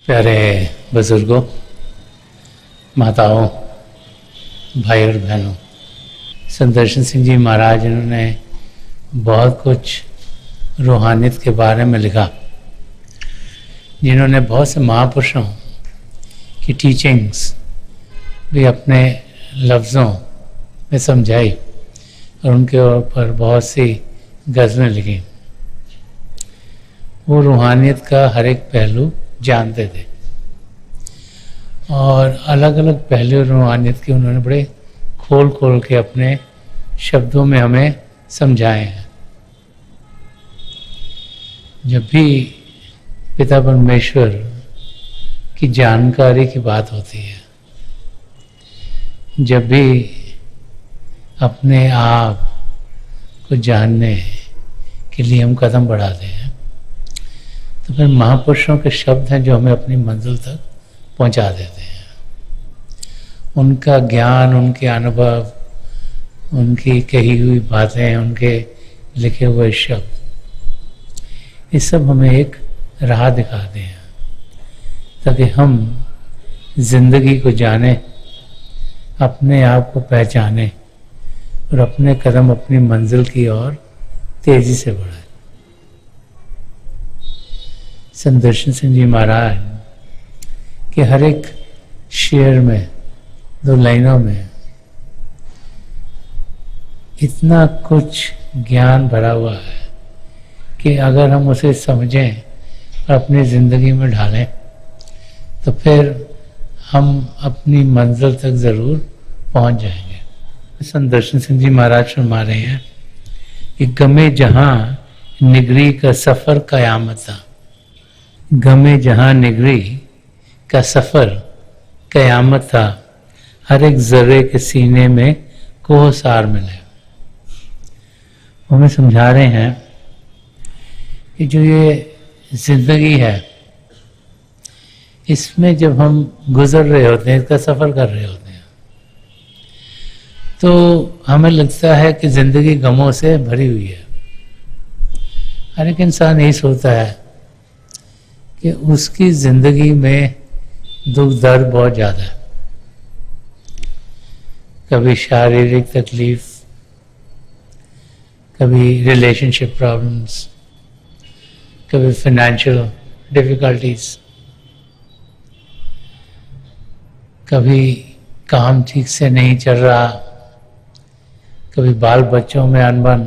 प्यारे बुजुर्गों, माताओं, भाई और बहनों, संदर्शन सिंह जी महाराज इन्होंने बहुत कुछ रूहानियत के बारे में लिखा, जिन्होंने बहुत से महापुरुषों की टीचिंग्स भी अपने लफ्ज़ों में समझाई और उनके ऊपर बहुत सी गज़लें लिखी। वो रूहानियत का हर एक पहलू जानते थे और अलग अलग पहलू रूहानियत के उन्होंने बड़े खोल खोल के अपने शब्दों में हमें समझाए हैं। जब भी पिता परमेश्वर की जानकारी की बात होती है, जब भी अपने आप को जानने के लिए हम कदम बढ़ाते हैं, तो फिर महापुरुषों के शब्द हैं जो हमें अपनी मंजिल तक पहुंचा देते हैं। उनका ज्ञान, उनके अनुभव, उनकी कही हुई बातें, उनके लिखे हुए शब्द, ये सब हमें एक राह दिखाते हैं ताकि हम जिंदगी को जाने, अपने आप को पहचाने और अपने कदम अपनी मंजिल की ओर तेजी से बढ़ाएं। संदर्शन सिंह जी महाराज के हर एक शेर में, दो लाइनों में इतना कुछ ज्ञान भरा हुआ है कि अगर हम उसे समझें और अपनी ज़िंदगी में ढालें तो फिर हम अपनी मंजिल तक ज़रूर पहुंच जाएंगे। संदर्शन सिंह जी महाराज फरमा रहे हैं कि गमे जहां निगरी का सफ़र क़यामत था, गमे जहां निगरी का सफ़र क़यामत था, हर एक ज़र्रे के सीने में कोहसार मिले। वो हमें समझा रहे हैं कि जो ये ज़िंदगी है, इसमें जब हम गुज़र रहे होते हैं, इसका सफ़र कर रहे होते हैं, तो हमें लगता है कि ज़िंदगी गमों से भरी हुई है। हर एक इंसान यही सोचता है कि उसकी ज़िंदगी में दुख दर्द बहुत ज़्यादा है। कभी शारीरिक तकलीफ, कभी रिलेशनशिप प्रॉब्लम्स, कभी फाइनेंशियल डिफ़िकल्टीज, कभी काम ठीक से नहीं चल रहा, कभी बाल बच्चों में अनबन,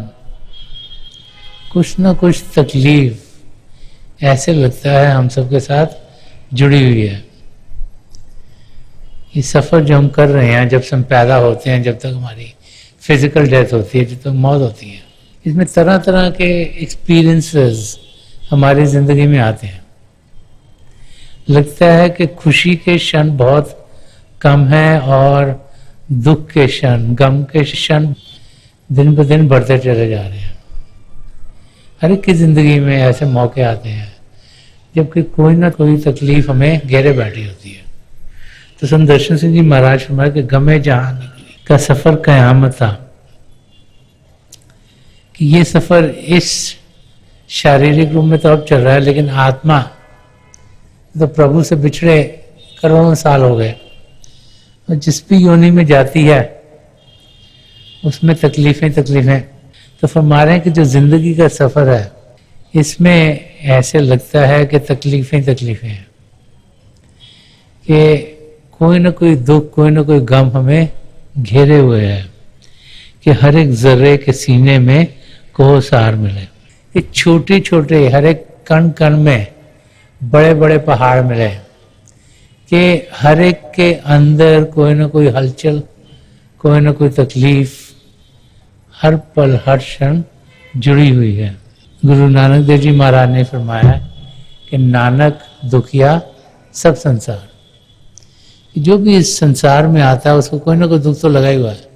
कुछ ना कुछ तकलीफ ऐसे लगता है हम सबके साथ जुड़ी हुई है। ये सफ़र जो हम कर रहे हैं, जब से हम पैदा होते हैं, जब तक हमारी फिजिकल डेथ होती है, जब तक मौत होती है, इसमें तरह तरह के एक्सपीरियंसेस हमारी ज़िंदगी में आते हैं। लगता है कि खुशी के क्षण बहुत कम है और दुख के क्षण, गम के क्षण दिन ब दिन बढ़ते चले जा रहे हैं। हर एक की ज़िंदगी में ऐसे मौके आते हैं जबकि कोई ना कोई तकलीफ हमें घेरे बैठी होती है। तो संदर्शन सिंह जी महाराज फरमाया कि गमे जहां का सफ़र क़यामत था, कि ये सफ़र इस शारीरिक रूप में तो अब चल रहा है, लेकिन आत्मा तो प्रभु से बिछड़े करोड़ों साल हो गए, और जिस भी योनि में जाती है उसमें तकलीफ़ें तकलीफ़ें। तो फरमा रहे हैं कि जो ज़िंदगी का सफ़र है, इसमें ऐसे लगता है कि तकलीफ़ें तकलीफ़ें हैं, कि कोई ना कोई दुख, कोई ना कोई गम हमें घेरे हुए है, कि हर एक ज़र्रे के सीने में कोहसार मिले। कि छोटे छोटे हर एक कण कण में बड़े बड़े पहाड़ मिले, कि हर एक के अंदर कोई ना कोई हलचल, कोई ना कोई तकलीफ हर पल हर क्षण जुड़ी हुई है। गुरु नानक देव जी महाराज ने फरमाया कि नानक दुखिया सब संसार, जो भी इस संसार में आता है उसको कोई ना कोई दुख तो लगा ही हुआ है।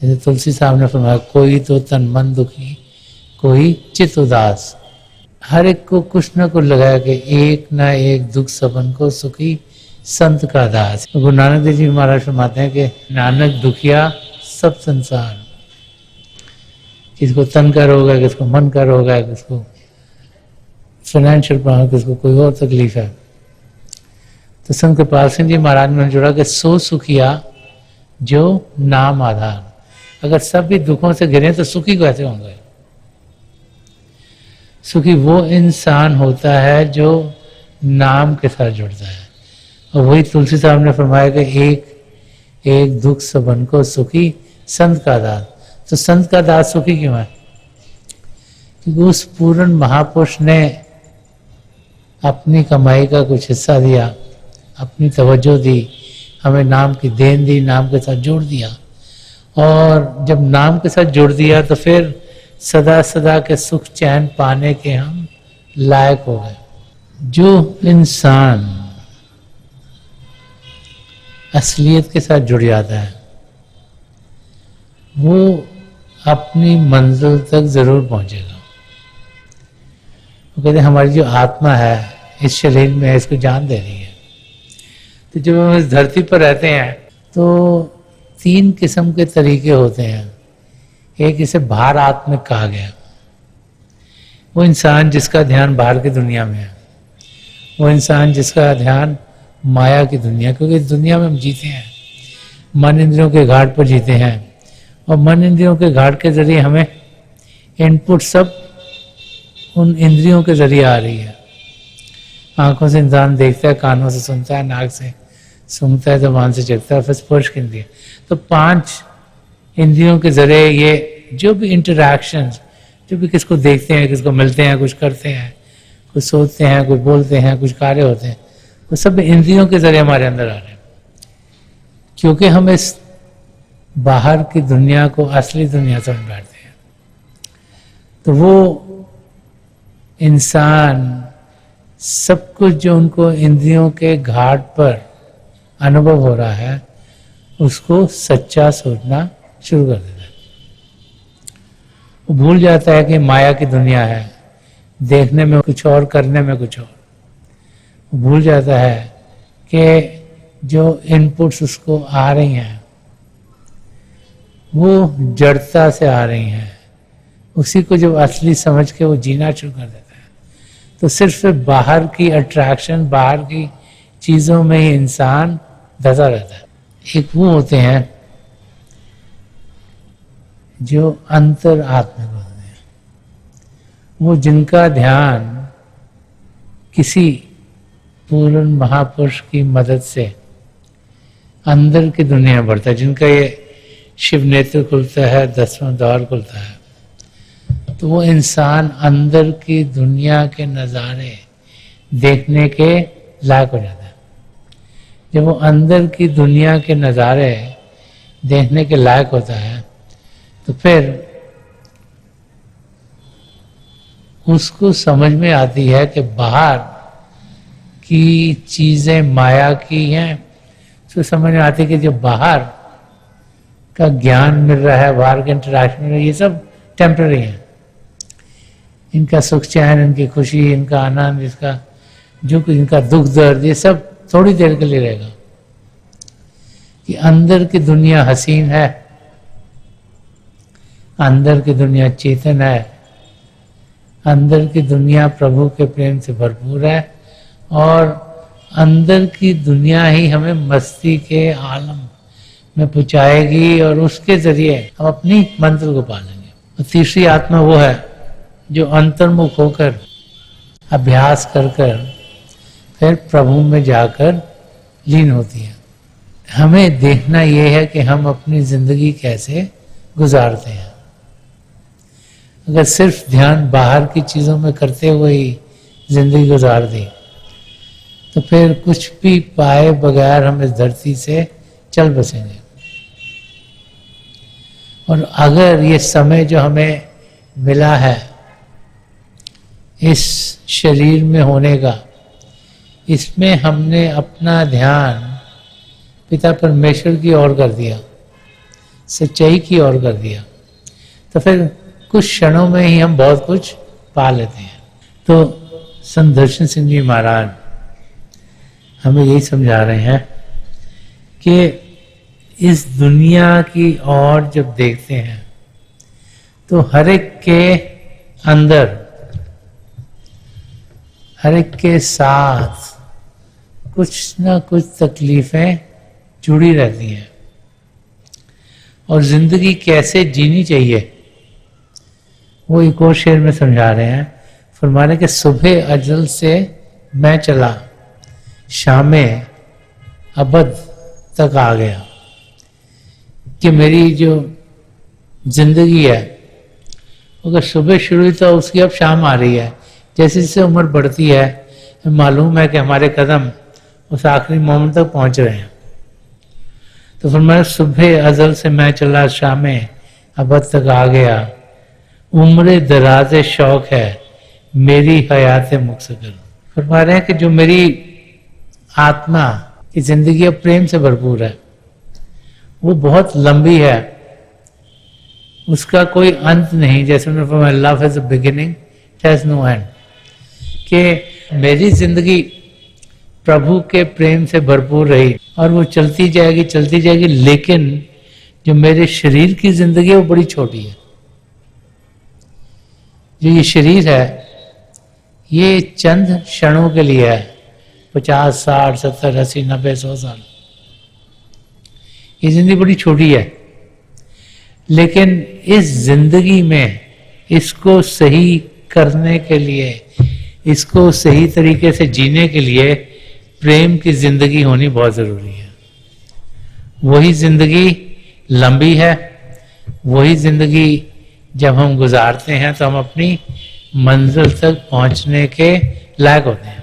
जैसे तुलसी साहब ने फरमाया, कोई तो तन मन दुखी, कोई चित उदास। हर एक को कुछ ना कुछ लगाया कि एक ना एक दुख सबन को सुखी संत का दास। गुरु नानक देव जी महाराज फरमाते हैं कि नानक दुखिया सब संसार, किसको तन का रोग है, किसको मन का रोग है, किसको फाइनेंशियल प्रॉब्लम, किसको कोई और तकलीफ है, तो संत कृपाल सिंह जी महाराज ने जोड़ा कि सो सुखिया जो नाम आधार। अगर सब भी दुखों से घिरे तो सुखी कैसे होंगे? सुखी वो इंसान होता है जो नाम के साथ जुड़ता है। और वही तुलसी साहब ने फरमाया कि एक एक दुख सबन को सुखी संत का दास। तो संत का दास सुखी क्यों है? क्योंकि उस पूर्ण महापुरुष ने अपनी कमाई का कुछ हिस्सा दिया, अपनी तवज्जो दी, हमें नाम की देन दी, नाम के साथ जोड़ दिया। और जब नाम के साथ जोड़ दिया तो फिर सदा सदा के सुख चैन पाने के हम लायक हो गए। जो इंसान असलियत के साथ जुड़ जाता है वो अपनी मंजिल तक जरूर पहुंचेगा। वो कहते हैं हमारी जो आत्मा है इस शरीर में है, इसको जान दे रही है। तो जब हम इस धरती पर रहते हैं तो 3 किस्म के तरीके होते हैं। एक इसे बाहर आत्मिक कहा गया, वो इंसान जिसका ध्यान बाहर की दुनिया में है, वो इंसान जिसका ध्यान माया की दुनिया, क्योंकि इस दुनिया में हम जीते हैं, मन इंद्रियों के घाट पर जीते हैं। और मन इंद्रियों के घाट के जरिए हमें इनपुट सब उन इंद्रियों के जरिए आ रही है। आंखों से इंसान देखता है, कानों से सुनता है, नाक से सूंघता है, जबान से चखता है, फिर स्पर्श की इंद्रिय। तो 5 इंद्रियों के जरिए ये जो भी इंटरैक्शन, जो भी किसको देखते हैं, किसको मिलते हैं, कुछ करते हैं, कुछ सोचते हैं, कुछ बोलते हैं, कुछ कार्य होते हैं, वो सब इंद्रियों के जरिए हमारे अंदर आ रहे हैं। क्योंकि हम इस बाहर की दुनिया को असली दुनिया समझ बैठते हैं। तो वो इंसान सब कुछ जो उनको इंद्रियों के घाट पर अनुभव हो रहा है उसको सच्चा सोचना शुरू कर देता है। वो भूल जाता है कि माया की दुनिया है, देखने में कुछ और, करने में कुछ और। वो भूल जाता है कि जो इनपुट्स उसको आ रही हैं वो जड़ता से आ रही हैं। उसी को जब असली समझ के वो जीना शुरू कर देता है तो सिर्फ बाहर की अट्रैक्शन, बाहर की चीज़ों में ही इंसान धसा रहता है। एक वो होते हैं जो अंतर आत्मिक होते हैं, वो जिनका ध्यान किसी पूर्ण महापुरुष की मदद से अंदर की दुनिया में बढ़ता है, जिनका ये शिव नेत्र खुलता है, 10वां द्वार खुलता है, तो वो इंसान अंदर की दुनिया के नज़ारे देखने के लायक हो जाता है। जब वो अंदर की दुनिया के नज़ारे देखने के लायक होता है तो फिर उसको समझ में आती है कि बाहर की चीज़ें माया की हैं। तो समझ में आती है कि जो बाहर का ज्ञान मिल रहा है, बाहर के इंटरेक्शन में, ये सब टेम्पररी है। इनका सुख चैन, इनकी खुशी, इनका आनंद, इसका जो कुछ, इनका दुख दर्द, ये सब थोड़ी देर के लिए रहेगा। कि अंदर की दुनिया हसीन है, अंदर की दुनिया चेतन है, अंदर की दुनिया प्रभु के प्रेम से भरपूर है, और अंदर की दुनिया ही हमें मस्ती के आलम में पहुंचाएगी और उसके जरिए हम अपनी मंजिल को पा लेंगे। और तीसरी आत्मा वो है जो अंतर्मुख होकर अभ्यास कर कर फिर प्रभु में जाकर लीन होती है। हमें देखना ये है कि हम अपनी जिंदगी कैसे गुजारते हैं। अगर सिर्फ ध्यान बाहर की चीज़ों में करते हुए ही जिंदगी गुजार दी तो फिर कुछ भी पाए बगैर हम इस धरती से चल बसेंगे। और अगर ये समय जो हमें मिला है इस शरीर में होने का, इसमें हमने अपना ध्यान पिता परमेश्वर की ओर कर दिया, सच्चाई की ओर कर दिया, तो फिर कुछ क्षणों में ही हम बहुत कुछ पा लेते हैं। तो संत दर्शन सिंह जी महाराज हमें यही समझा रहे हैं कि इस दुनिया की ओर जब देखते हैं तो हर एक के अंदर, हर एक के साथ कुछ ना कुछ तकलीफें जुड़ी रहती हैं। और जिंदगी कैसे जीनी चाहिए वो एक और शेर में समझा रहे हैं। फरमा रहे कि सुबह अजल से मैं चला, शामें अबद तक आ गया। कि मेरी जो जिंदगी है अगर सुबह शुरू हुई तो उसकी अब शाम आ रही है। जैसे जैसे उम्र बढ़ती है मालूम है कि हमारे कदम उस आखिरी मोमेंट तक पहुंच रहे हैं। तो फरमाया सुबह अजल से मैं चला, शामें अबद तक आ गया। उम्र दराज शौक है मेरी हयात मुक्सगर। फरमा रहे हैं कि जो मेरी आत्मा की जिंदगी अब प्रेम से भरपूर है, वो बहुत लंबी है, उसका कोई अंत नहीं। जैसे उन्होंने फरमाया love has a beginning, it has no end. कि मेरी जिंदगी प्रभु के प्रेम से भरपूर रही और वो चलती जाएगी, लेकिन जो मेरे शरीर की जिंदगी है वो बड़ी छोटी है। जो ये शरीर है ये चंद क्षणों के लिए है, 50, 60, 70, 80, 90, 100 साल। ये जिंदगी बड़ी छोटी है, लेकिन इस जिंदगी में इसको सही करने के लिए, इसको सही तरीके से जीने के लिए प्रेम की जिंदगी होनी बहुत जरूरी है। वही जिंदगी लंबी है, वही जिंदगी जब हम गुजारते हैं तो हम अपनी मंजिल तक पहुंचने के लायक होते हैं।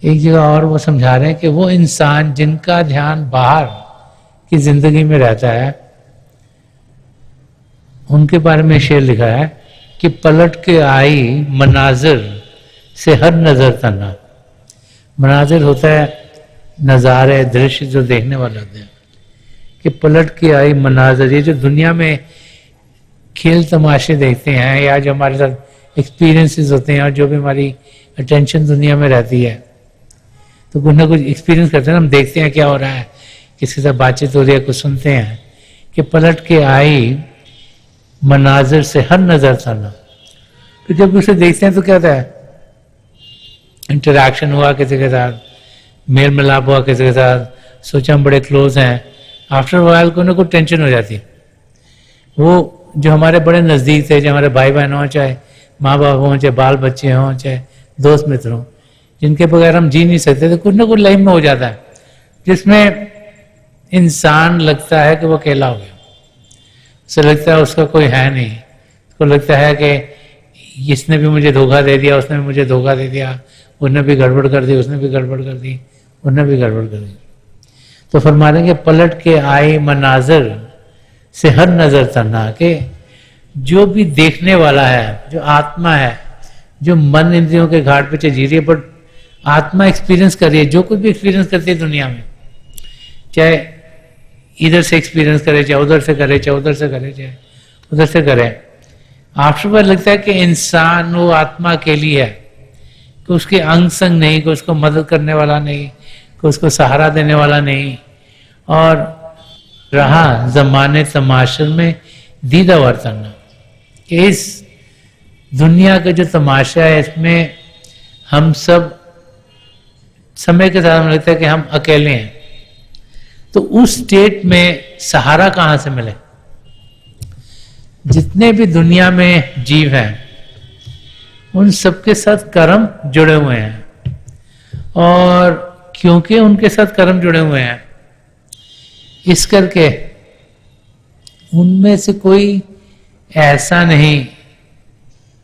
एक जगह और वो समझा रहे हैं कि वो इंसान जिनका ध्यान बाहर की जिंदगी में रहता है उनके बारे में शेर लिखा है कि पलट के आई मनाजिर से हर नजर तना। मनाजिर होता है नज़ारे, दृश्य जो देखने वाले होते हैं। कि पलट के आई मनाजिर, ये जो दुनिया में खेल तमाशे देखते हैं या जो हमारे साथ एक्सपीरियंसेस होते हैं और जो भी हमारी अटेंशन दुनिया में रहती है, तो कुछ ना कुछ एक्सपीरियंस करते हैं, हम देखते हैं क्या हो रहा है, किसी से बातचीत हो रही है, कुछ सुनते हैं। कि पलट के आई मनाजिर से हर नजर तना। तो जब उसे देखते हैं तो क्या होता है, इंटरेक्शन हुआ किसी के साथ, मेल मिलाप हुआ किसी के साथ, सोचा हम बड़े क्लोज हैं, आफ्टर वाइल को ना कुछ टेंशन हो जाती है। वो जो हमारे बड़े नज़दीक थे, जो हमारे भाई बहन हों, चाहे माँ बाप हों, चाहे बाल बच्चे हों, चाहे दोस्त मित्र हों, जिनके बगैर हम जी नहीं सकते, तो कुछ ना कुछ लाइफ में हो जाता है जिसमें इंसान लगता है कि वो अकेला हो गया। उसे लगता है उसका कोई है नहीं, उसको लगता है कि इसने भी मुझे धोखा दे दिया, उसने भी मुझे धोखा दे दिया, उसने भी गड़बड़ कर दी, उसने भी गड़बड़ कर दी, उसने भी गड़बड़ कर दी। तो फरमा देंगे पलट के आई मनाजिर से हर नजर तना। के जो भी देखने वाला है, जो आत्मा है, जो मन इंद्रियों के घाट पे जी रही है, बट आत्मा एक्सपीरियंस कर रही है, जो कुछ भी एक्सपीरियंस करती है दुनिया में, चाहे इधर से एक्सपीरियंस करे, चाहे उधर से करे, चाहे उधर से करे, चाहे उधर से करे, आफ्टर पर लगता है कि इंसान वो आत्मा अकेली है, कि उसके अंग संग नहीं, कि उसको मदद करने वाला नहीं, कि उसको सहारा देने वाला नहीं, और रहा जमाने तमाशर में दीदा वर्तना। इस दुनिया का जो तमाशा है इसमें हम सब समय के साथ हमें लगता है कि हम अकेले हैं। तो उस स्टेट में सहारा कहां से मिले? जितने भी दुनिया में जीव हैं उन सबके साथ कर्म जुड़े हुए हैं, और क्योंकि उनके साथ कर्म जुड़े हुए हैं इस करके उनमें से कोई ऐसा नहीं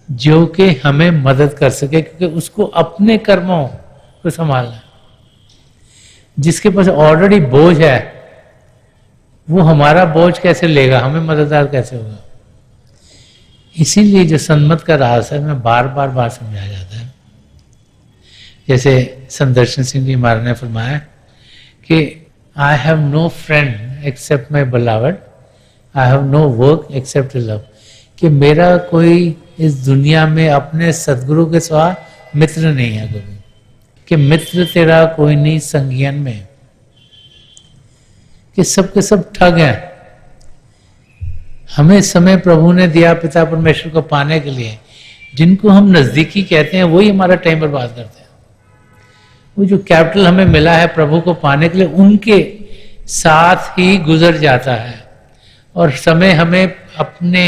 जो कि हमें मदद कर सके, क्योंकि उसको अपने कर्मों को संभालना है। जिसके पास ऑलरेडी बोझ है वो हमारा बोझ कैसे लेगा, हमें मददगार कैसे होगा? इसीलिए जो सन्मत का रहस्य में बार बार समझाया जाता है। जैसे संदर्शन सिंह जी महाराज ने फरमाया कि I have no friend except my beloved, I have no work except love। कि मेरा कोई इस दुनिया में अपने सदगुरु के सिवा मित्र नहीं है कोई, कि मित्र तेरा कोई नहीं संगियन में, कि सबके सब ठग हैं। हमें समय प्रभु ने दिया पिता परमेश्वर को पाने के लिए, जिनको हम नजदीकी कहते हैं वही हमारा टाइम बर्बाद करते हैं। वो जो कैपिटल हमें मिला है प्रभु को पाने के लिए, उनके साथ ही गुजर जाता है और समय हमें अपने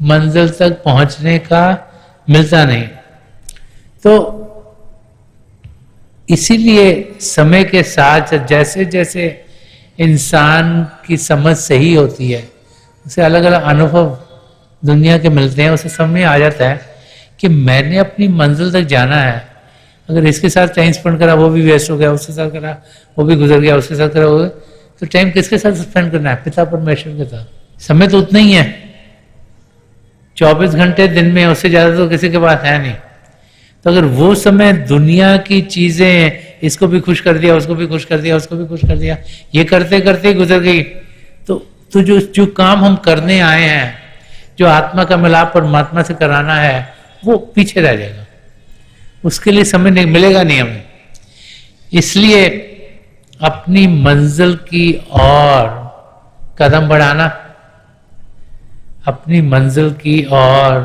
मंजिल तक पहुंचने का मिलता नहीं। तो इसीलिए समय के साथ जैसे जैसे इंसान की समझ सही होती है, उसे अलग अलग अनुभव दुनिया के मिलते हैं, उसे समझ में आ जाता है कि मैंने अपनी मंजिल तक जाना है। अगर इसके साथ टाइम स्पेंड करा वो भी वेस्ट हो गया, उसके साथ करा वो भी गुजर गया, उसके साथ करा वो, तो टाइम किसके साथ स्पेंड करना है? पिता परमेश्वर के साथ। समय तो उतना ही है, 24 घंटे दिन में, उससे ज्यादा तो किसी के पास है नहीं। तो अगर वो समय दुनिया की चीजें, इसको भी खुश कर दिया, उसको भी खुश कर दिया, उसको भी खुश कर दिया, ये करते करते ही गुजर गई, तो जो काम हम करने आए हैं, जो आत्मा का मिलाप परमात्मा से कराना है, वो पीछे रह जाएगा। उसके लिए समय नहीं मिलेगा, नहीं हमें। इसलिए अपनी मंजिल की ओर कदम बढ़ाना, अपनी मंजिल की ओर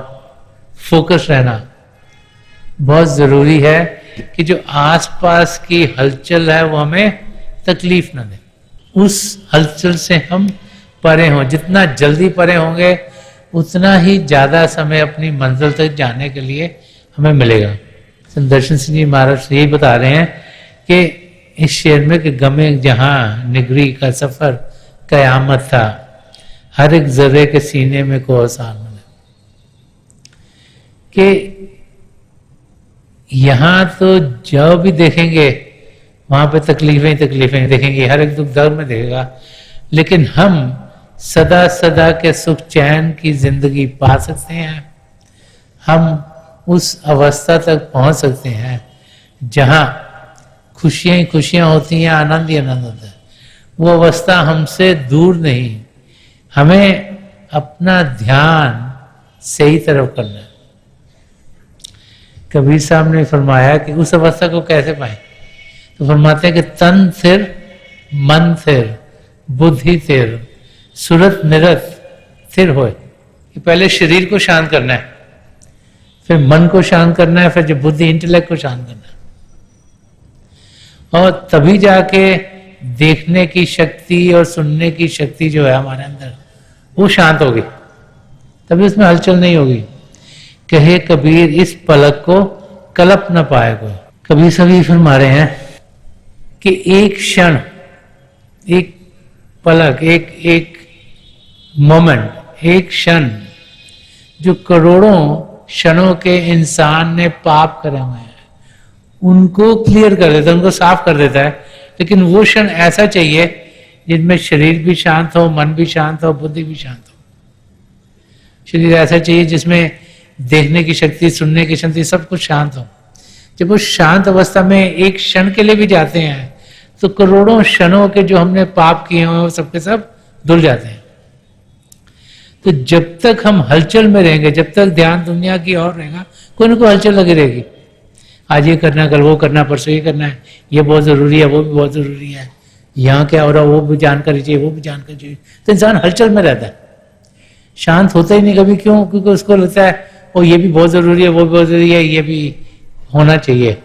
फोकस रहना बहुत जरूरी है कि जो आसपास की हलचल है वो हमें तकलीफ ना दे, उस हलचल से हम परे हों। जितना जल्दी परे होंगे उतना ही ज्यादा समय अपनी मंजिल तक जाने के लिए हमें मिलेगा। दर्शन सिंह जी महाराज यही बता रहे हैं कि इस शेर में कि गमे जहां निगरी का सफर कयामत था, हर एक जर्रे के सीने में को आसान मिले। कि यहां तो जो भी देखेंगे वहां पे तकलीफें तकलीफें देखेंगे, हर एक दुख दर्द में देखेगा, लेकिन हम सदा सदा के सुख चैन की जिंदगी पा सकते हैं। हम उस अवस्था तक पहुंच सकते हैं जहां खुशियां ही खुशियां होती हैं, आनंद ही आनंद होता है। वो अवस्था हमसे दूर नहीं, हमें अपना ध्यान सही तरफ करना है। कबीर साहब ने फरमाया कि उस अवस्था को कैसे पाए, तो फरमाते हैं कि तन थिर, मन थिर, बुद्धि थिर, सुरत निरत थिर होए। कि पहले शरीर को शांत करना है, फिर मन को शांत करना है, फिर जो बुद्धि इंटेलेक्ट को शांत करना है, और तभी जाके देखने की शक्ति और सुनने की शक्ति जो है हमारे अंदर वो शांत होगी, तभी उसमें हलचल नहीं होगी। कहे कबीर इस पलक को कलप न पाए कोई। कबीर सभी फरमा रहे हैं कि एक क्षण, एक पलक, एक मोमेंट, एक क्षण जो करोड़ों क्षणों के इंसान ने पाप करे हुए हैं उनको क्लियर कर देता है, उनको साफ कर देता है। लेकिन वो क्षण ऐसा चाहिए जिनमें शरीर भी शांत हो, मन भी शांत हो, बुद्धि भी शांत हो। शरीर ऐसा चाहिए जिसमें देखने की शक्ति, सुनने की शक्ति, सब कुछ शांत हो। जब वो शांत अवस्था में एक क्षण के लिए भी जाते हैं तो करोड़ों क्षणों के जो हमने पाप किए हुए वो सबके सब धुल जाते हैं। तो जब तक हम हलचल में रहेंगे, जब तक ध्यान दुनिया की ओर रहेगा, कोई ना कोई हलचल लगी रहेगी। आज ये करना, कल वो करना, परसों ये करना है, ये बहुत जरूरी है, वो भी बहुत जरूरी है, यहाँ क्या हो रहा है वो भी जानकारी चाहिए, वो भी जानकारी चाहिए। तो इंसान हलचल में रहता है, शांत होता ही नहीं कभी। क्यों? क्योंकि उसको लगता है ओ ये भी बहुत जरूरी है, वो भी बहुत जरूरी है, ये भी होना चाहिए।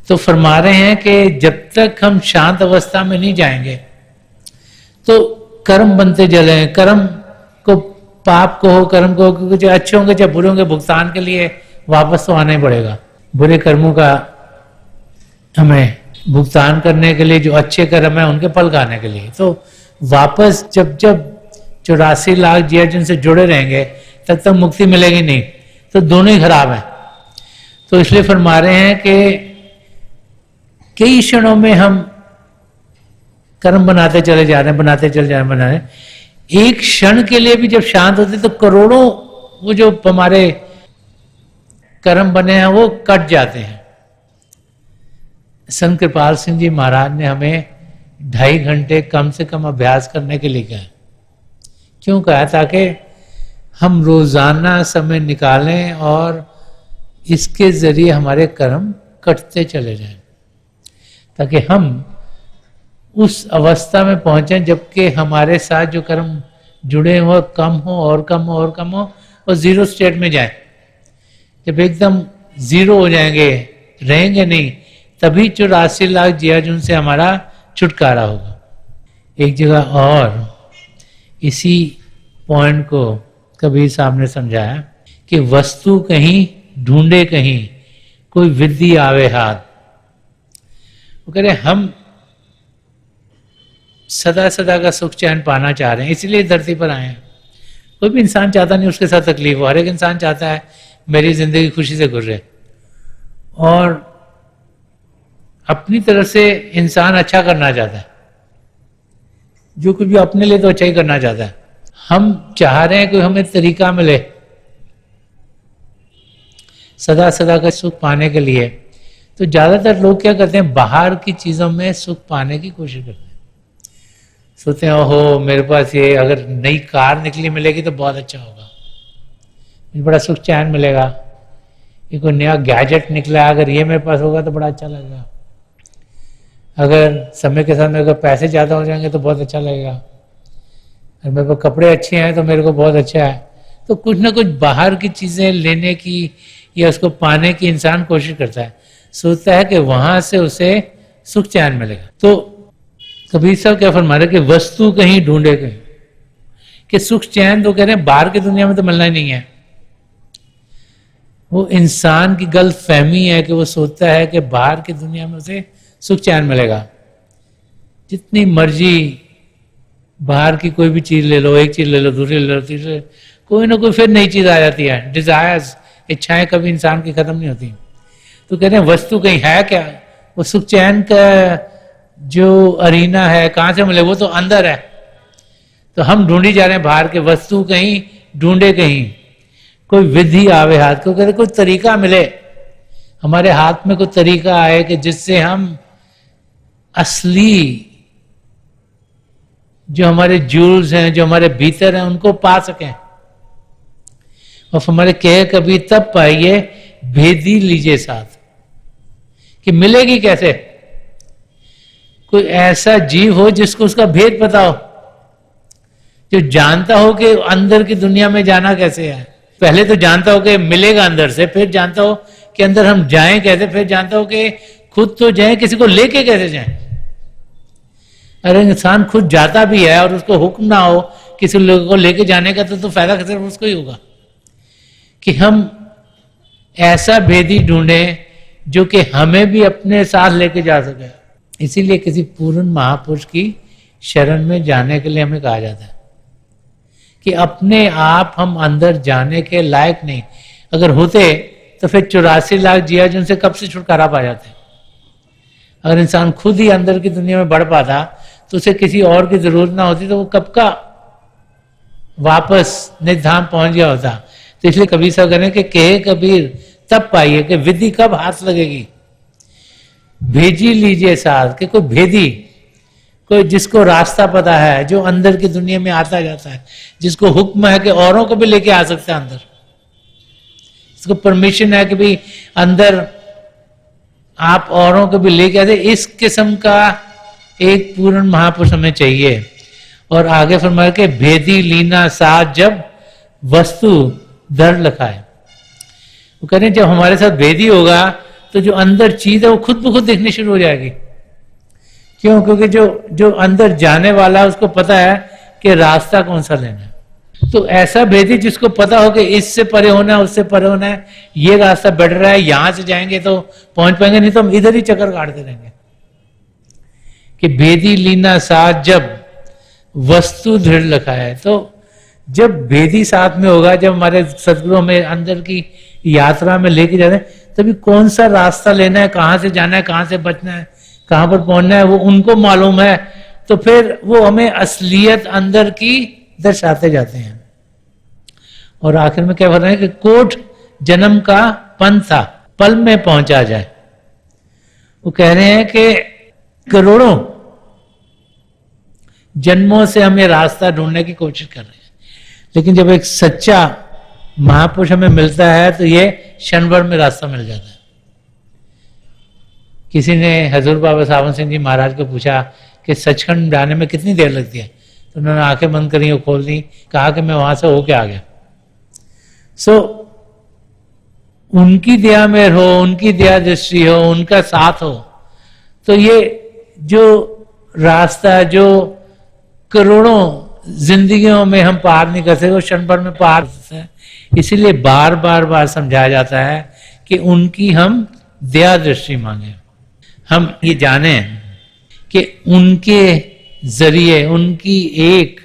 तो फरमा रहे हैं कि जब तक हम शांत अवस्था में नहीं जाएंगे तो कर्म बनते चले। कर्म को, पाप को हो, कर्म को, क्योंकि जो अच्छे होंगे चाहे बुरे होंगे, भुगतान के लिए वापस तो आना ही पड़ेगा। बुरे कर्मों का हमें भुगतान करने के लिए जो अच्छे कर्म है उनके फल खाने के लिए, तो वापस जब 84 लाख जिया जिनसे जुड़े रहेंगे तब तक मुक्ति मिलेगी नहीं। तो दोनों ही खराब हैं। तो इसलिए फरमा रहे हैं कि कई क्षणों में हम कर्म बनाते चले जा रहे हैं, बनाते चले जा रहे हैं, बना रहे हैं। एक क्षण के लिए भी जब शांत होते तो करोड़ों वो जो हमारे कर्म बने हैं वो कट जाते हैं। संत कृपाल सिंह जी महाराज ने हमें 2.5 घंटे कम से कम अभ्यास करने के लिए कहा। क्यों कहा? ताकि हम रोजाना समय निकालें और इसके जरिए हमारे कर्म कटते चले जाएं, ताकि हम उस अवस्था में पहुंचे जबकि हमारे साथ जो कर्म जुड़े हो कम हो और कम हो और कम हो और जीरो स्टेट में जाए। जब एकदम जीरो हो जाएंगे, रहेंगे नहीं, तभी 84 लाख जियाजुन से हमारा छुटकारा होगा। एक जगह और इसी पॉइंट को कबीर साहब ने समझाया कि वस्तु कहीं ढूंढे कहीं, कोई विधि आवे हाथ। वो कह रहे हम सदा सदा का सुख चैन पाना चाह रहे हैं, इसलिए धरती पर आए हैं। कोई भी इंसान चाहता नहीं उसके साथ तकलीफ हो, हर एक इंसान चाहता है मेरी जिंदगी खुशी से गुजरे, और अपनी तरफ से इंसान अच्छा करना चाहता है, जो कुछ भी अपने लिए तो अच्छा ही करना चाहता है। हम चाह रहे हैं कि हमें तरीका मिले सदा सदा का सुख पाने के लिए, तो ज्यादातर लोग क्या करते हैं, बाहर की चीजों में सुख पाने की कोशिश करते हैं। सोचते हैं ओहो मेरे पास ये अगर नई कार निकली मिलेगी तो बहुत अच्छा होगा, मुझे बड़ा सुख चैन मिलेगा, ये कोई नया गैजेट निकला अगर ये मेरे पास होगा तो बड़ा अच्छा लगेगा, अगर समय के साथ मेरे को पैसे ज़्यादा हो जाएंगे तो बहुत अच्छा लगेगा, अगर मेरे पास कपड़े अच्छे हैं तो मेरे को बहुत अच्छा है। तो कुछ ना कुछ बाहर की चीज़ें लेने की या उसको पाने की इंसान कोशिश करता है, सोचता है कि वहां से उसे सुख चैन मिलेगा। तो कबीर साहब क्या फरमा रहे कि वस्तु कहीं ढूंढे कहीं, कि सुख चैन तो कह रहे हैं बाहर की दुनिया में तो मिलना ही नहीं है। वो इंसान की गलत फहमी है कि वो सोचता है कि बाहर की दुनिया में उसे सुख चैन मिलेगा। जितनी मर्जी बाहर की कोई भी चीज ले लो, एक चीज ले लो, दूसरी ले लो, तीसरी, कोई ना कोई फिर नई चीज आ जाती है। डिजायर्स, इच्छाएं कभी इंसान की खत्म नहीं होती। तो कहते हैं वस्तु कहीं है क्या, वो सुख चैन का जो अरीना है कहां से मिले, वो तो अंदर है। तो हम ढूंढी जा रहे हैं बाहर के, वस्तु कहीं ढूंढे कहीं, कोई विधि आवे हाथ को, कहते कोई तरीका मिले, हमारे हाथ में कोई तरीका आए कि जिससे हम असली जो हमारे जूल्स हैं, जो हमारे भीतर हैं, उनको पा सकें। और हमारे कहे कभी तब पाइए भेदी लीजिए साथ, कि मिलेगी कैसे, कोई ऐसा जीव हो जिसको उसका भेद पता हो, जो जानता हो कि अंदर की दुनिया में जाना कैसे है। पहले तो जानता हो कि मिलेगा अंदर से, फिर जानता हो कि अंदर हम जाएं कैसे, फिर जानता हो कि खुद तो जाएं, किसी को लेके कैसे जाएं। अरे इंसान खुद जाता भी है और उसको हुक्म ना हो किसी लोगों को लेके जाने का, तो फायदा सिर्फ उसको ही होगा। कि हम ऐसा भेदी ढूंढें जो कि हमें भी अपने साथ लेके जा सके। इसीलिए किसी पूर्ण महापुरुष की शरण में जाने के लिए हमें कहा जाता है कि अपने आप हम अंदर जाने के लायक नहीं। अगर होते तो फिर 84 लाख जियाजुन से कब से छुटकारा पा जाते। अगर इंसान खुद ही अंदर की दुनिया में बढ़ पाता तो उसे किसी और की जरूरत ना होती, तो वो कब का वापस निज धाम पहुंच गया होता। तो इसलिए कबीर साहब करें कि कहे कबीर तब पाइए कि विधि कब हाथ लगेगी, भेजी लीजिए साथ, कि कोई भेदी, कोई जिसको रास्ता पता है, जो अंदर की दुनिया में आता जाता है, जिसको हुक्म है कि औरों को भी लेके आ सकता है अंदर, जिसको परमिशन है कि भाई अंदर आप औरों को भी लेके आते। इस किस्म का एक पूर्ण महापुरुष हमें चाहिए। और आगे फरमाया कि भेदी लीना साथ जब वस्तु दर लखाए। वो कह रहे हैं जब हमारे साथ भेदी होगा तो जो अंदर चीज है वो खुद ब खुद दिखनी शुरू हो जाएगी। क्यों? क्योंकि जो अंदर जाने वाला है उसको पता है कि रास्ता कौन सा लेना है। तो ऐसा भेदी जिसको पता हो कि इससे परे होना है, उससे परे होना है, ये रास्ता बढ़ रहा है, यहां से जाएंगे तो पहुंच पाएंगे, नहीं तो हम इधर ही चक्कर काटते रहेंगे। कि भेदी लीना साथ जब वस्तु दृढ़ लखा है। तो जब भेदी साथ में होगा, जब हमारे सदगुरु हमें अंदर की यात्रा में लेके जाते हैं, तभी कौन सा रास्ता लेना है, कहां से जाना है, कहां से बचना है, कहां पर पहुंचना है, वो उनको मालूम है। तो फिर वो हमें असलियत अंदर की दर्शाते जाते हैं। और आखिर में क्या बोल रहे हैं कि कोट जन्म का पंथा पल में पहुंचा जाए। वो कह रहे हैं कि करोड़ों जन्मों से हम ये रास्ता ढूंढने की कोशिश कर रहे हैं, लेकिन जब एक सच्चा महापुरुष हमें मिलता है तो ये क्षण भर में रास्ता मिल जाता है। किसी ने हजूर बाबा सावन सिंह जी महाराज को पूछा कि सचखंड जाने में कितनी देर लगती है, तो उन्होंने आंखें बंद करी और खोल दी, कहा कि मैं वहां से होके आ गया। सो उनकी दया में हो, उनकी दया दृष्टि हो, उनका साथ हो, तो ये जो रास्ता जो करोड़ों जिंदगियों में हम पार नहीं कर सकते, वो क्षण भर में पार करते हैं। इसीलिए बार बार बार समझाया जाता है कि उनकी हम दया दृष्टि मांगे। हम ये जाने कि उनके जरिए उनकी एक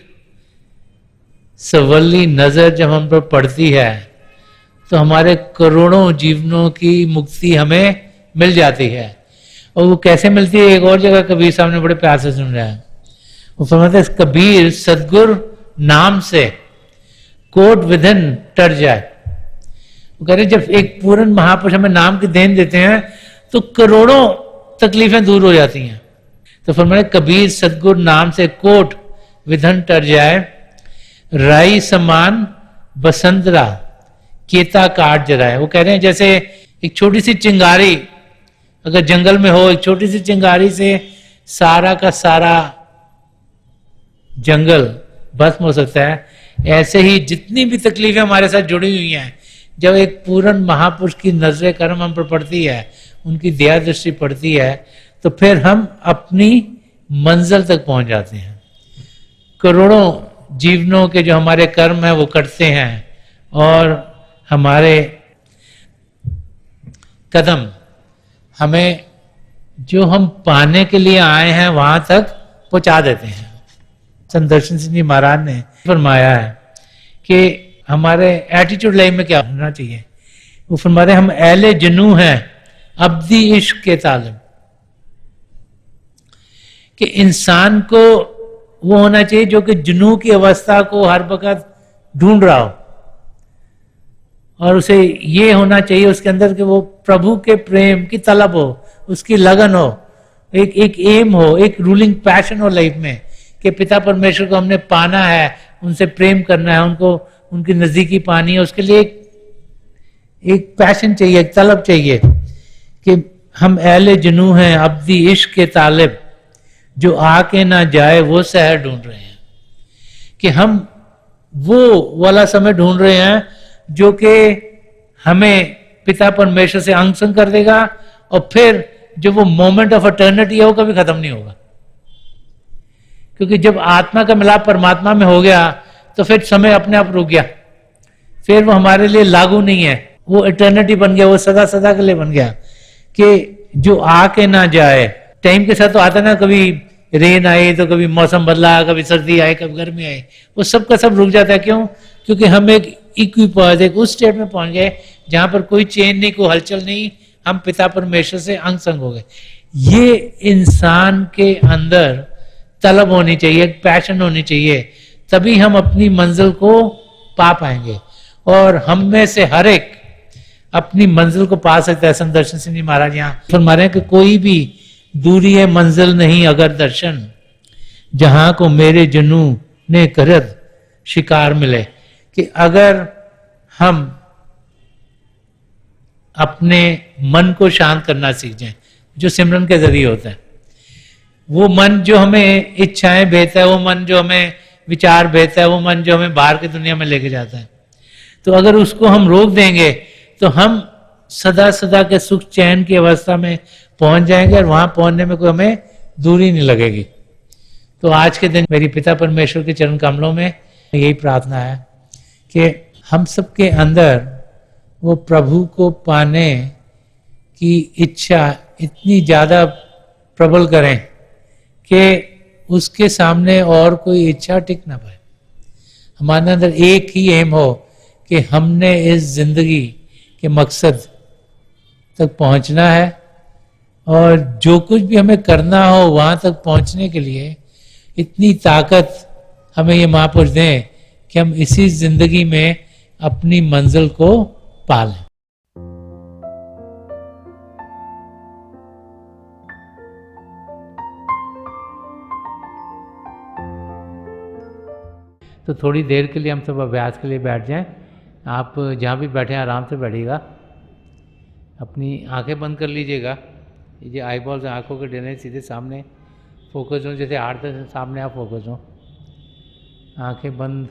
सवली नजर जब हम पर पड़ती है तो हमारे करोड़ों जीवनों की मुक्ति हमें मिल जाती है। और वो कैसे मिलती है, एक और जगह कबीर साहब ने बड़े प्यार से सुन रहा है। वो फरमाते हैं कबीर सदगुरु नाम से कोट विधन टर जाए। वो कह रहे जब एक पूर्ण महापुरुष हमें नाम की देन देते हैं तो करोड़ों तकलीफें दूर हो जाती हैं। तो फरमाते कबीर सदगुरु नाम से कोट विधन टर जाए, राई समान बसंतरा केता काट जराए। वो कह रहे हैं जैसे एक छोटी सी चिंगारी अगर जंगल में हो, एक छोटी सी चिंगारी से सारा का सारा जंगल भस्म हो सकता है, ऐसे ही जितनी भी तकलीफें हमारे साथ जुड़ी हुई हैं, जब एक पूर्ण महापुरुष की नजर कर्म हम पर पड़ती है, उनकी दया दृष्टि पड़ती है, तो फिर हम अपनी मंजिल तक पहुंच जाते हैं। करोड़ों जीवनों के जो हमारे कर्म है वो कटते हैं और हमारे कदम हमें जो हम पाने के लिए आए हैं वहां तक पहुंचा देते हैं। संत दर्शन सिंह जी महाराज ने फरमाया है कि हमारे एटीट्यूड लाइफ में क्या होना चाहिए। वो फरमाते हम अहले जनू हैं अब्दी इश्क के तालिब, कि इंसान को वो होना चाहिए जो कि जुनू की अवस्था को हर वक्त ढूंढ रहा हो, और उसे ये होना चाहिए उसके अंदर कि वो प्रभु के प्रेम की तलब हो, उसकी लगन हो, एक एम हो, एक रूलिंग पैशन हो लाइफ में कि पिता परमेश्वर को हमने पाना है, उनसे प्रेम करना है, उनको उनकी नजदीकी पानी है। उसके लिए एक पैशन चाहिए, एक तलब चाहिए कि हम अहले जुनू हैं अब्दी इश्क के तालिब, जो आके ना जाए वो शहर ढूंढ रहे हैं। कि हम वो वाला समय ढूंढ रहे हैं जो कि हमें पिता परमेश्वर से अंग संग कर देगा, और फिर जो वो मोमेंट ऑफ अटर्निटी है वो कभी खत्म नहीं होगा। क्योंकि जब आत्मा का मिलाप परमात्मा में हो गया तो फिर समय अपने आप रुक गया, फिर वो हमारे लिए लागू नहीं है, वो इटर्निटी बन गया, वो सदा सदा के लिए बन गया। कि जो आके ना जाए, टाइम के साथ तो आता ना, कभी रेन आए तो कभी मौसम बदला, कभी सर्दी आए, कभी गर्मी आए, वो सब का सब रुक जाता है। क्यों? क्योंकि हम एक इक्विपॉज एक उस स्टेट में पहुंच गए जहां पर कोई चेंज नहीं, कोई हलचल नहीं, हम पिता परमेश्वर से अंग संग हो गए। ये इंसान के अंदर तलब होनी चाहिए, एक पैशन होनी चाहिए, तभी हम अपनी मंजिल को पा पाएंगे। और हम में से हर एक अपनी मंजिल को पा सकता है। संत दर्शन सिंह जी महाराज यहाँ फरमा रहे हैं कि कोई भी दूरी है मंजिल नहीं अगर दर्शन, जहां को मेरे जनू ने करत शिकार मिले। कि अगर हम अपने मन को शांत करना सीख जाएं, जो सिमरन के जरिए होता है, वो मन जो हमें इच्छाएं भेजता है, वो मन जो हमें विचार भेजता है, वो मन जो हमें बाहर की दुनिया में लेके जाता है, तो अगर उसको हम रोक देंगे तो हम सदा सदा के सुख चैन की अवस्था में पहुंच जाएंगे, और वहां पहुंचने में कोई हमें दूरी नहीं लगेगी। तो आज के दिन मेरी पिता परमेश्वर के चरण कमलों में यही प्रार्थना है कि हम सबके अंदर वो प्रभु को पाने की इच्छा इतनी ज्यादा प्रबल करें कि उसके सामने और कोई इच्छा टिक ना पाए। हमारे अंदर एक ही एम हो कि हमने इस जिंदगी के मकसद तक पहुंचना है, और जो कुछ भी हमें करना हो वहां तक पहुंचने के लिए इतनी ताकत हमें ये महापुरुष दें कि हम इसी जिंदगी में अपनी मंजिल को पालें। तो थोड़ी देर के लिए हम सब अभ्यास के लिए बैठ जाएं। आप जहाँ भी बैठे हैं आराम से बैठिएगा, अपनी आंखें बंद कर लीजिएगा। ये आई बॉल्स आंखों के डरने सीधे सामने फोकस हो, जैसे 8-10 सामने आप फोकस हो। आंखें बंद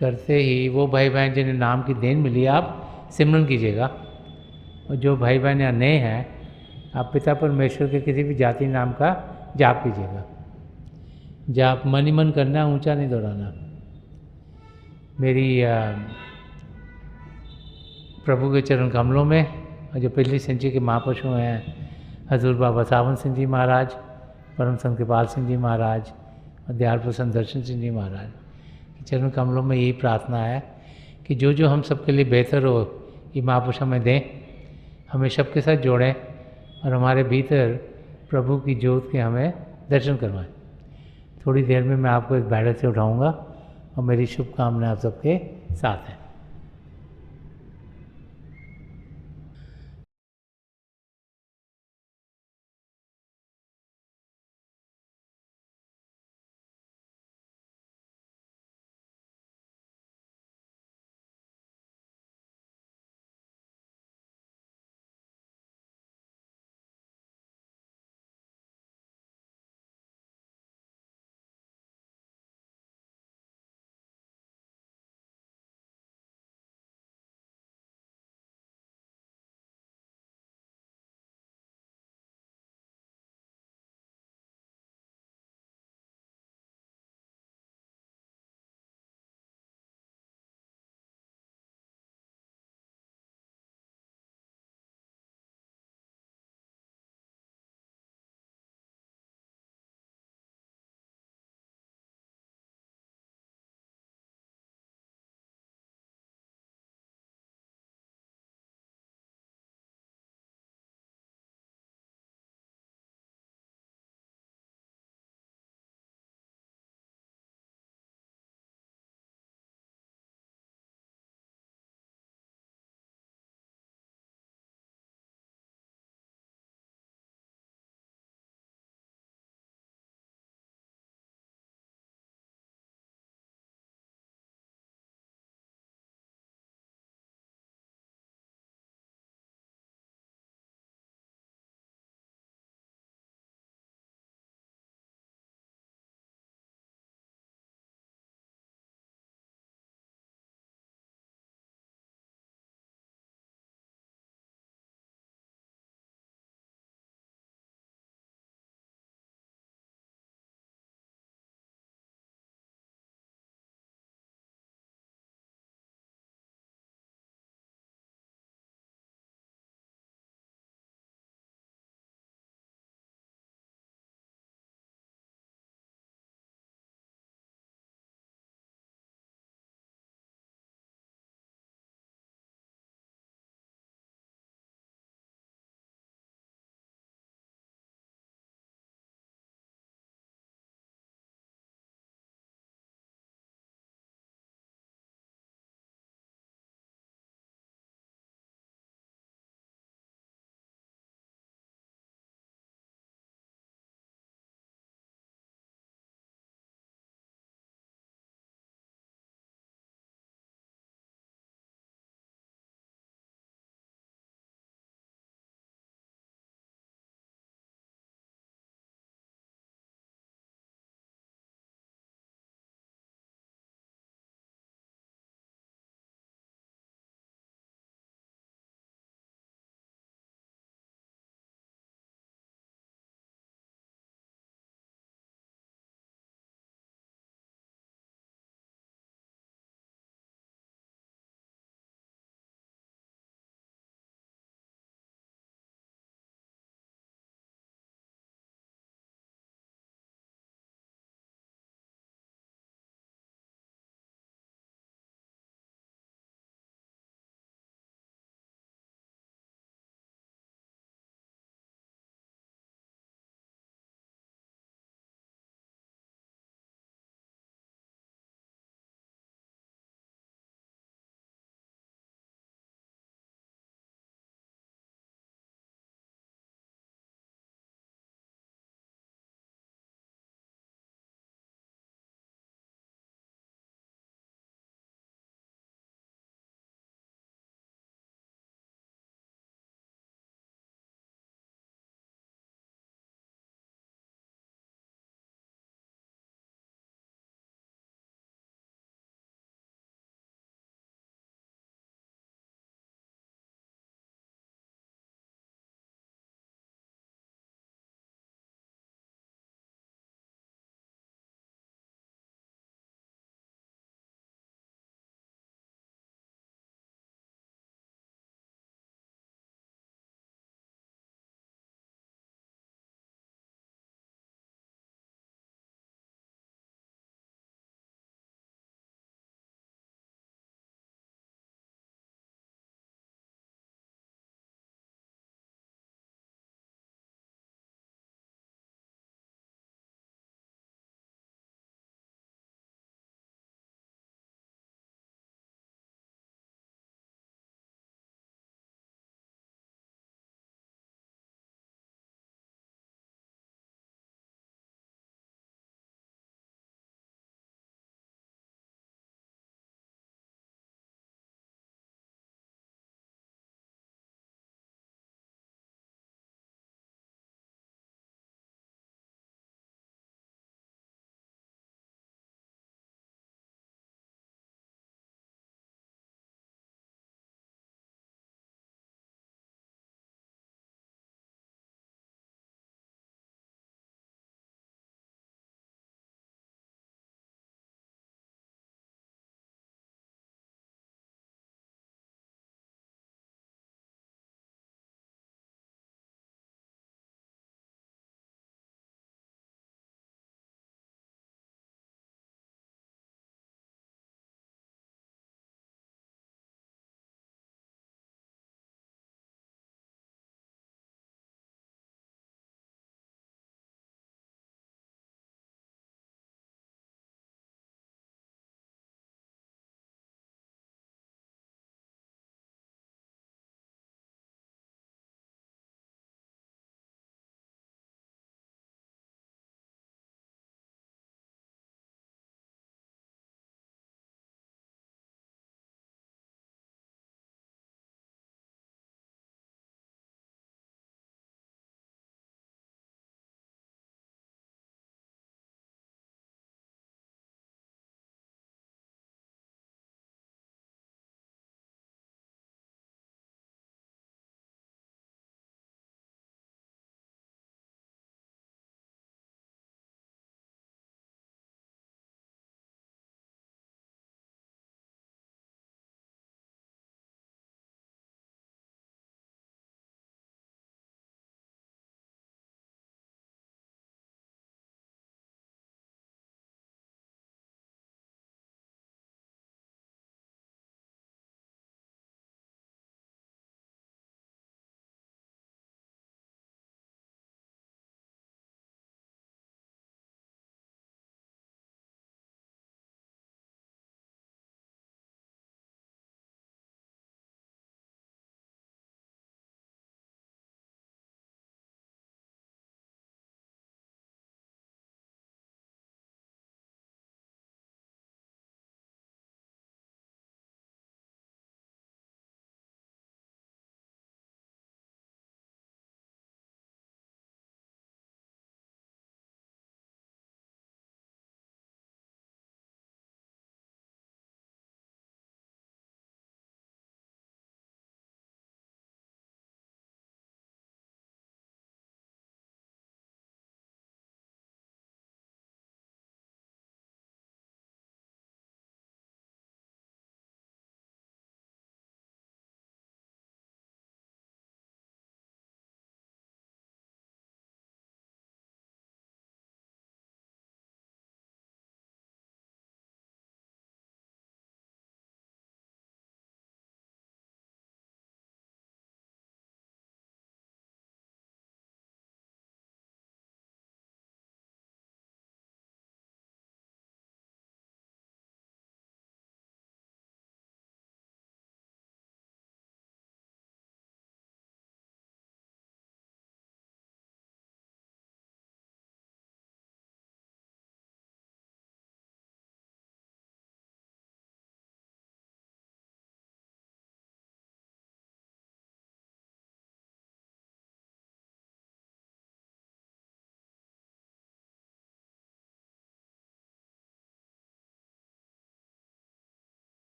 करते ही वो भाई बहन जिन्हें नाम की देन मिली आप सिमरन कीजिएगा, और जो भाई बहन यहाँ नए हैं आप पिता परमेश्वर के किसी भी जाति नाम का जाप कीजिएगा। जाप मन ही मन करना, ऊंचा नहीं दोहराना। मेरी प्रभु के चरण कमलों में और जो पिछली संचय के महापुरुषों हैं, हजूर बाबा सावन सिंह जी महाराज, परम संत कृपाल सिंह जी महाराज और दयाल प्रसन्न दर्शन सिंह जी महाराज के चरण कमलों में यही प्रार्थना है कि जो जो हम सबके लिए बेहतर हो ये महापुरुष हमें दें, हमें सबके साथ जोड़ें और हमारे भीतर प्रभु की ज्योत के हमें दर्शन करवाएं। थोड़ी देर में मैं आपको इस बैठक से उठाऊंगा और मेरी शुभकामनाएं आप सबके साथ हैं।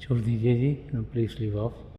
छोड़ दीजिए जी, प्लीज लीव ऑफ।